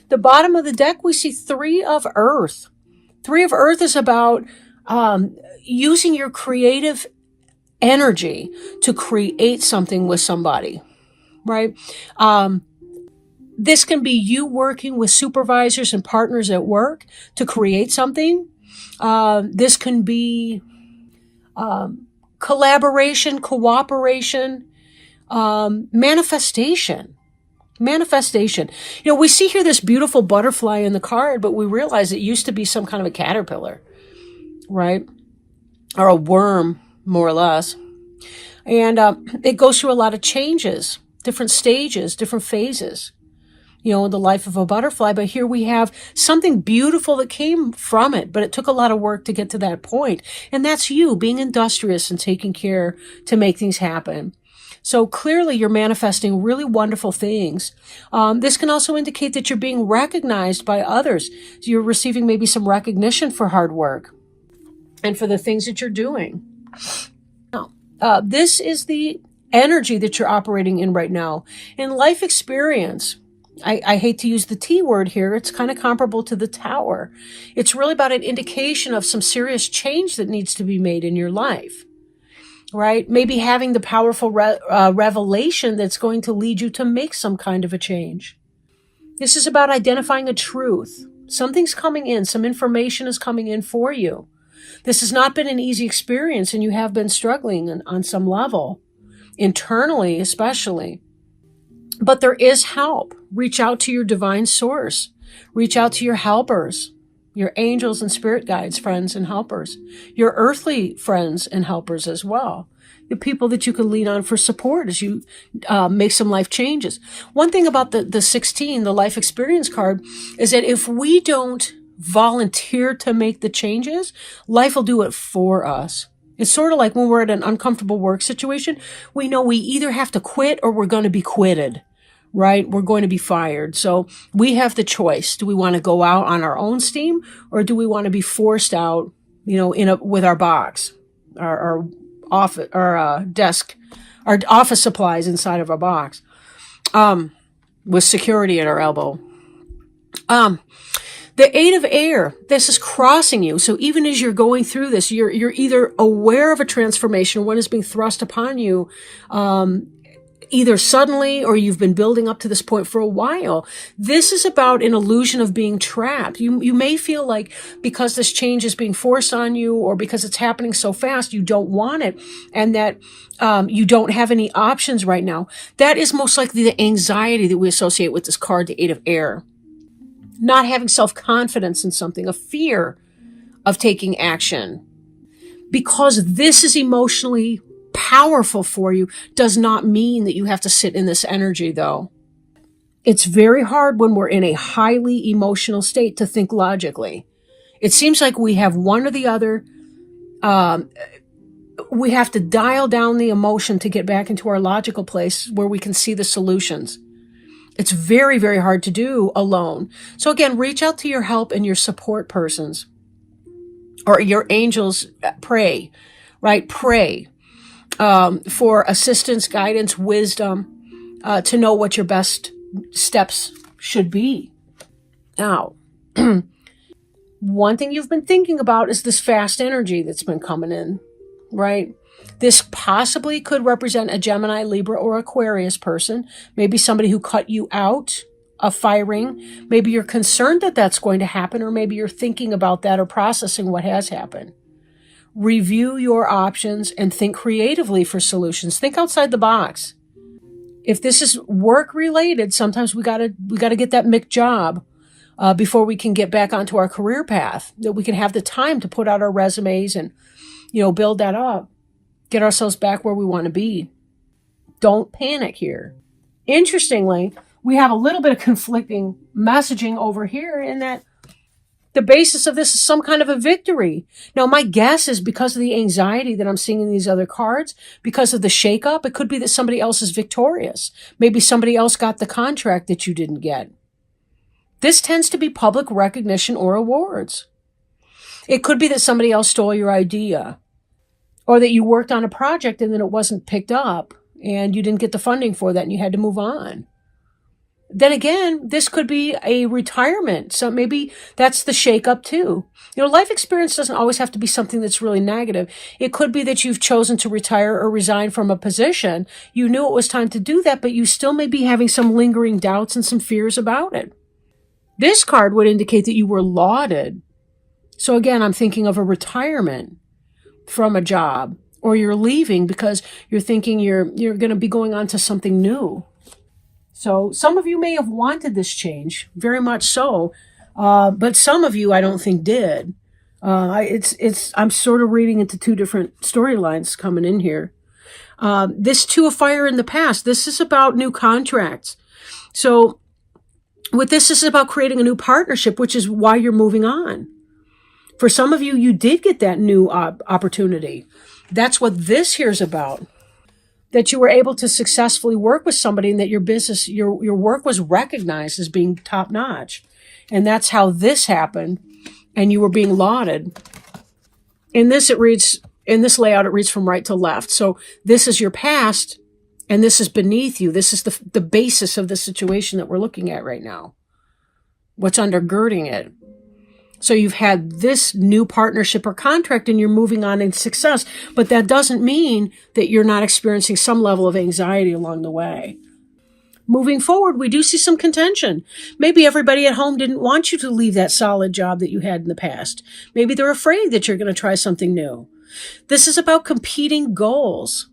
The bottom of the deck, we see Three of Earth. Three of Earth is about using your creative energy to create something with somebody, right? This can be you working with supervisors and partners at work to create something. This can be collaboration, cooperation, manifestation. Manifestation. You know, we see here this beautiful butterfly in the card, but we realize it used to be some kind of a caterpillar, right? Or a worm, more or less. And it goes through a lot of changes, different stages, different phases, you know, in the life of a butterfly. But here we have something beautiful that came from it, but it took a lot of work to get to that point. And that's you being industrious and taking care to make things happen. So clearly you're manifesting really wonderful things. This can also indicate that you're being recognized by others. So you're receiving maybe some recognition for hard work and for the things that you're doing. Now, this is the energy that you're operating in right now. In life experience, I hate to use the T word here. It's kind of comparable to the Tower. It's really about an indication of some serious change that needs to be made in your life. Right? Maybe having the powerful revelation that's going to lead you to make some kind of a change. This is about identifying a truth. Something's coming in. Some information is coming in for you. This has not been an easy experience, and you have been struggling on some level, internally especially. But there is help. Reach out to your divine source. Reach out to your helpers. Your angels and spirit guides, friends and helpers, your earthly friends and helpers as well. The people that you can lean on for support as you make some life changes. One thing about the 16, the life experience card, is that if we don't volunteer to make the changes, life will do it for us. It's sort of like when we're at an uncomfortable work situation, we know we either have to quit or we're going to be quitted. Right? We're going to be fired. So we have the choice. Do we want to go out on our own steam, or do we want to be forced out, you know, with our box, our office, our desk, our office supplies inside of our box, with security at our elbow. The Eight of Air, this is crossing you. So even as you're going through this, you're either aware of a transformation, what is being thrust upon you, either suddenly or you've been building up to this point for a while. This is about an illusion of being trapped. You may feel like because this change is being forced on you, or because it's happening so fast, you don't want it, and that you don't have any options right now. That is most likely the anxiety that we associate with this card, the Eight of Air. Not having self-confidence in something, a fear of taking action. Because this is emotionally powerful for you does not mean that you have to sit in this energy, though. It's very hard when we're in a highly emotional state to think logically. It seems like we have one or the other. We have to dial down the emotion to get back into our logical place where we can see the solutions. It's very, very hard to do alone. So again, reach out to your help and your support persons, or your angels. Pray, right? Pray for assistance, guidance, wisdom, to know what your best steps should be. Now, one thing you've been thinking about is this fast energy that's been coming in, right? This possibly could represent a Gemini, Libra, or Aquarius person. Maybe somebody who cut you out of firing. Maybe you're concerned that that's going to happen, or maybe you're thinking about that or processing what has happened. Review your options and think creatively for solutions. Think outside the box. If this is work related, sometimes we gotta get that MIC job before we can get back onto our career path. That we can have the time to put out our resumes and, you know, build that up, get ourselves back where we want to be. Don't panic here. Interestingly, we have a little bit of conflicting messaging over here in that the basis of this is some kind of a victory. Now, my guess is because of the anxiety that I'm seeing in these other cards, because of the shakeup, it could be that somebody else is victorious. Maybe somebody else got the contract that you didn't get. This tends to be public recognition or awards. It could be that somebody else stole your idea, or that you worked on a project and then it wasn't picked up and you didn't get the funding for that and you had to move on. Then again, this could be a retirement. So maybe that's the shakeup too. Life experience doesn't always have to be something that's really negative. It could be that you've chosen to retire or resign from a position. You knew it was time to do that, but you still may be having some lingering doubts and some fears about it. This card would indicate that you were lauded. So again, I'm thinking of a retirement from a job, or you're leaving because you're thinking you're going to be going on to something new. So some of you may have wanted this change, very much so, but some of you I don't think did. I'm sort of reading into two different storylines coming in here. This Two of Fire in the past, this is about new contracts. So with this is about creating a new partnership, which is why you're moving on. For some of you, you did get that new opportunity. That's what this here is about. That you were able to successfully work with somebody and that your business, your work was recognized as being top notch. And that's how this happened. And you were being lauded. In this layout, it reads from right to left. So this is your past and this is beneath you. This is the basis of the situation that we're looking at right now. What's undergirding it. So you've had this new partnership or contract and you're moving on in success, but that doesn't mean that you're not experiencing some level of anxiety along the way. Moving forward, we do see some contention. Maybe everybody at home didn't want you to leave that solid job that you had in the past. Maybe they're afraid that you're going to try something new. This is about competing goals.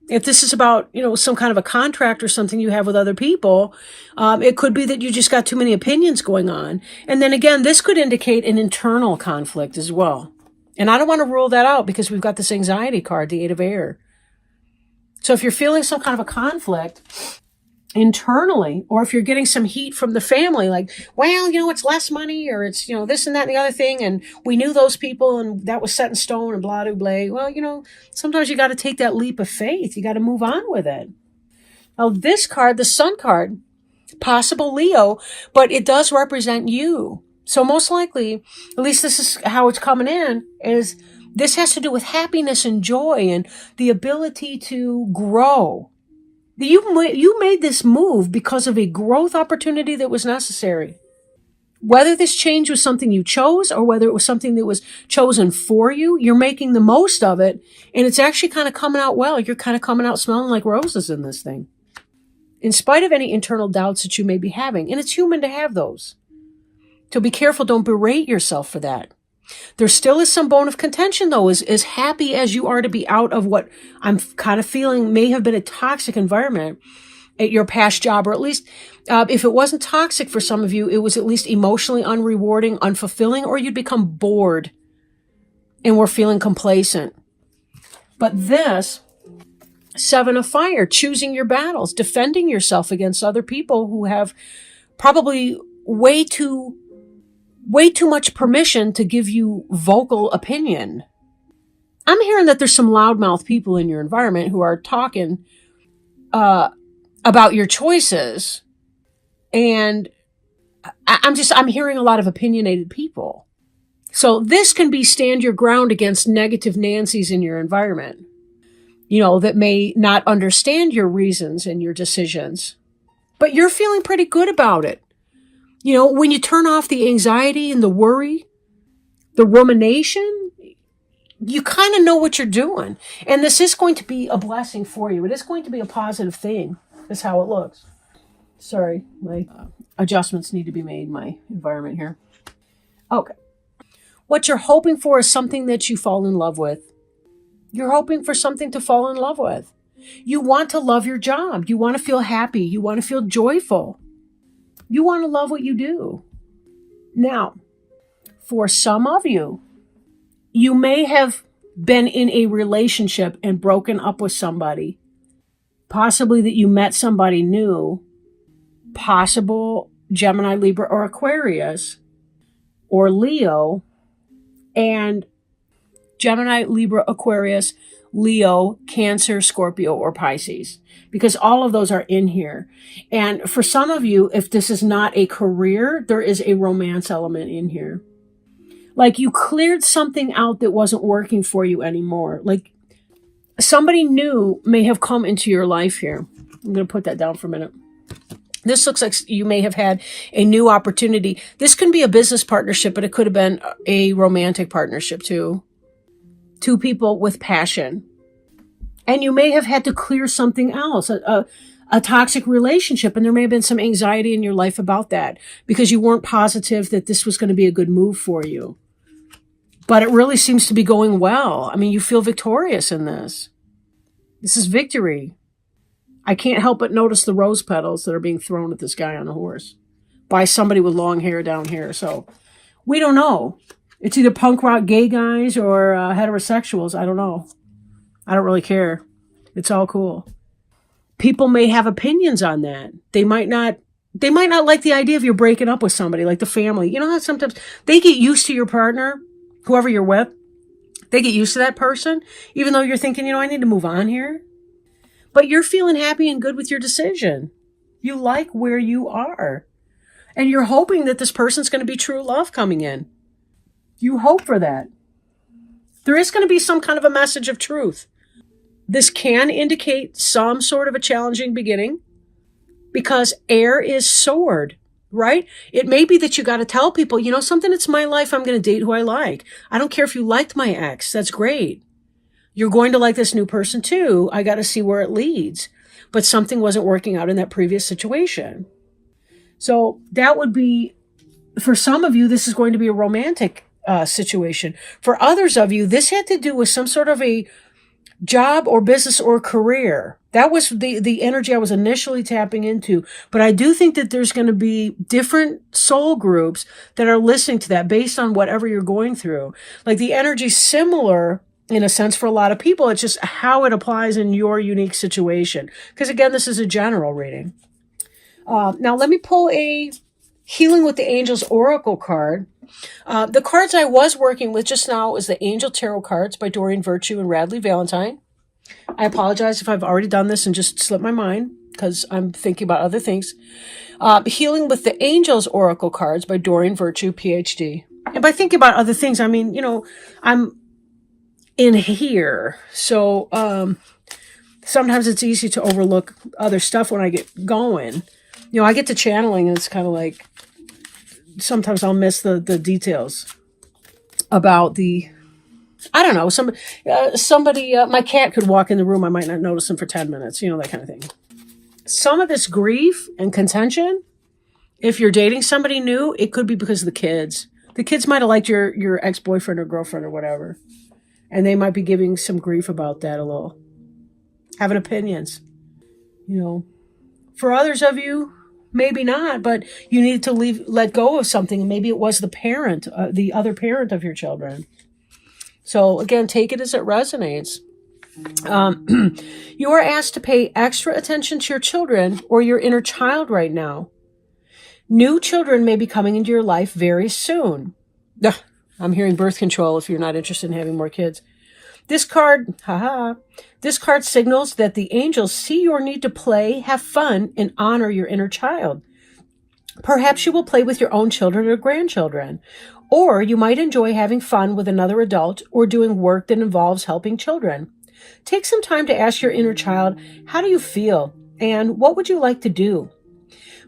If this is about, some kind of a contract or something you have with other people, it could be that you just got too many opinions going on. And then again, this could indicate an internal conflict as well. And I don't want to rule that out because we've got this anxiety card, the Eight of Air. So if you're feeling some kind of a conflict internally, or if you're getting some heat from the family, like, well, it's less money, or it's, this and that and the other thing, and we knew those people and that was set in stone and blah, blah, blah. Well, sometimes you got to take that leap of faith. You got to move on with it. Now, this card, the Sun card, possible Leo, but it does represent you. So most likely, at least this is how it's coming in, is this has to do with happiness and joy and the ability to grow. You made this move because of a growth opportunity that was necessary. Whether this change was something you chose or whether it was something that was chosen for you, you're making the most of it. And it's actually kind of coming out well. You're kind of coming out smelling like roses in this thing. In spite of any internal doubts that you may be having. And it's human to have those. So be careful. Don't berate yourself for that. There still is some bone of contention, though, as happy as you are to be out of what I'm kind of feeling may have been a toxic environment at your past job, or at least if it wasn't toxic for some of you, it was at least emotionally unrewarding, unfulfilling, or you'd become bored and were feeling complacent. But this Seven of Fire, choosing your battles, defending yourself against other people who have probably way too much permission to give you vocal opinion. I'm hearing that there's some loudmouth people in your environment who are talking about your choices. And I'm hearing a lot of opinionated people. So this can be stand your ground against negative Nancys in your environment, that may not understand your reasons and your decisions. But you're feeling pretty good about it. When you turn off the anxiety and the worry, the rumination, you kind of know what you're doing. And this is going to be a blessing for you. It is going to be a positive thing, is how it looks. Sorry, my adjustments need to be made in my environment here. Okay. What you're hoping for is something that you fall in love with. You're hoping for something to fall in love with. You want to love your job. You want to feel happy. You want to feel joyful. You want to love what you do. Now, for some of you, you may have been in a relationship and broken up with somebody. Possibly that you met somebody new. Possible Gemini, Libra, or Aquarius, or Leo, and Gemini, Libra, Aquarius, Leo, Cancer, Scorpio, or Pisces, because all of those are in here. And for some of you, if this is not a career, there is a romance element in here. Like you cleared something out that wasn't working for you anymore. Like somebody new may have come into your life here. I'm going to put that down for a minute. This looks like you may have had a new opportunity. This can be a business partnership, but it could have been a romantic partnership too. Two people with passion. And you may have had to clear something else, a toxic relationship, and there may have been some anxiety in your life about that because you weren't positive that this was going to be a good move for you. But it really seems to be going well. I mean, you feel victorious in this. This is victory. I can't help but notice the rose petals that are being thrown at this guy on a horse by somebody with long hair down here. So we don't know. It's either punk rock gay guys or heterosexuals. I don't know. I don't really care. It's all cool. People may have opinions on that. They might not like the idea of you breaking up with somebody, like the family. You know how sometimes they get used to your partner, whoever you're with. They get used to that person, even though you're thinking, I need to move on here. But you're feeling happy and good with your decision. You like where you are. And you're hoping that this person's going to be true love coming in. You hope for that. There is going to be some kind of a message of truth. This can indicate some sort of a challenging beginning because air is sword, right? It may be that you got to tell people, something, it's my life. I'm going to date who I like. I don't care if you liked my ex. That's great. You're going to like this new person too. I got to see where it leads. But something wasn't working out in that previous situation. So that would be, for some of you, this is going to be a romantic situation. For others of you, this had to do with some sort of a job or business or career. That was the energy I was initially tapping into. But I do think that there's going to be different soul groups that are listening to that based on whatever you're going through. Like the energy's similar in a sense for a lot of people. It's just how it applies in your unique situation. Because again, this is a general reading. Now let me pull a Healing with the Angels Oracle card. The cards I was working with just now is the Angel Tarot cards by Doreen Virtue and Radley Valentine. I apologize if I've already done this and just slipped my mind because I'm thinking about other things. Healing with the Angels Oracle cards by Doreen Virtue, PhD. And by thinking about other things, I mean, I'm in here. So sometimes it's easy to overlook other stuff when I get going. I get to channeling and it's kind of like, sometimes I'll miss the details about I don't know, somebody, my cat could walk in the room. I might not notice him for 10 minutes, that kind of thing. Some of this grief and contention, if you're dating somebody new, it could be because of the kids. The kids might have liked your ex-boyfriend or girlfriend or whatever. And they might be giving some grief about that a little. Having opinions, For others of you, maybe not, but you need to let go of something. And maybe it was the parent, the other parent of your children. So again, take it as it resonates. You are asked to pay extra attention to your children or your inner child right now. New children may be coming into your life very soon. I'm hearing birth control if you're not interested in having more kids. This card signals that the angels see your need to play, have fun, and honor your inner child. Perhaps you will play with your own children or grandchildren, or you might enjoy having fun with another adult or doing work that involves helping children. Take some time to ask your inner child, how do you feel, and what would you like to do?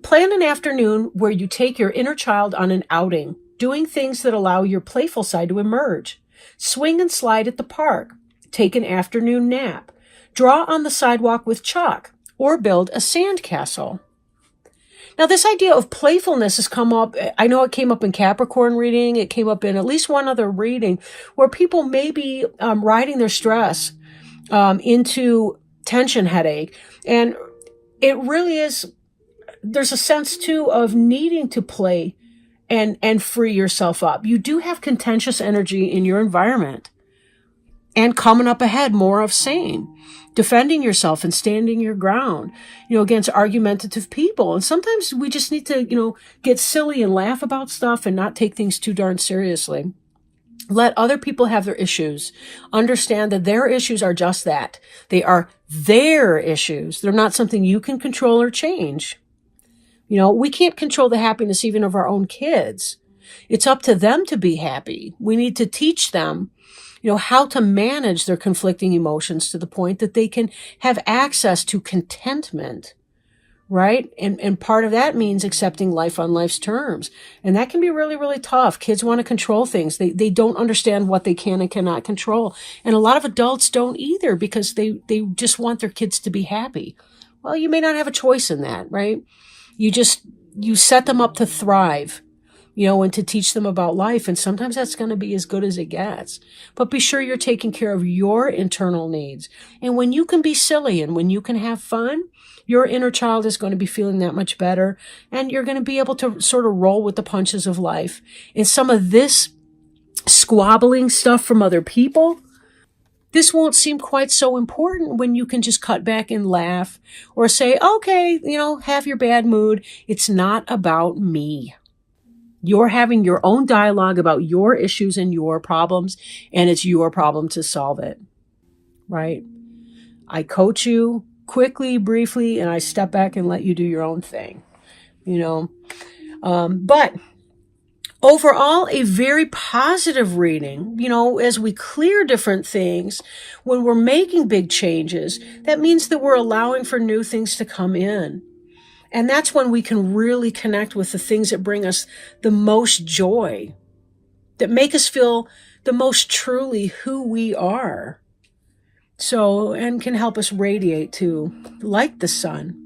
Plan an afternoon where you take your inner child on an outing, doing things that allow your playful side to emerge. Swing and slide at the park. Take an afternoon nap. Draw on the sidewalk with chalk or build a sand castle. Now, this idea of playfulness has come up. I know it came up in Capricorn reading. It came up in at least one other reading where people may be riding their stress into tension headache. And it really is, there's a sense too of needing to play and free yourself up. You do have contentious energy in your environment. And coming up ahead, more of same. Defending yourself and standing your ground, against argumentative people. And sometimes we just need to, get silly and laugh about stuff and not take things too darn seriously. Let other people have their issues. Understand that their issues are just that. They are their issues. They're not something you can control or change. We can't control the happiness even of our own kids. It's up to them to be happy. We need to teach them, how to manage their conflicting emotions to the point that they can have access to contentment, right? And part of that means accepting life on life's terms. And that can be really, really tough. Kids want to control things. They don't understand what they can and cannot control. And a lot of adults don't either, because they just want their kids to be happy. Well, you may not have a choice in that, right? You set them up to thrive, and to teach them about life. And sometimes that's going to be as good as it gets. But be sure you're taking care of your internal needs. And when you can be silly and when you can have fun, your inner child is going to be feeling that much better. And you're going to be able to sort of roll with the punches of life. And some of this squabbling stuff from other people, this won't seem quite so important when you can just cut back and laugh or say, okay, have your bad mood. It's not about me. You're having your own dialogue about your issues and your problems, and it's your problem to solve it, right? I coach you quickly, briefly, and I step back and let you do your own thing, But overall, a very positive reading, as we clear different things, when we're making big changes, that means that we're allowing for new things to come in. And that's when we can really connect with the things that bring us the most joy, that make us feel the most truly who we are. So, and can help us radiate too, like the sun.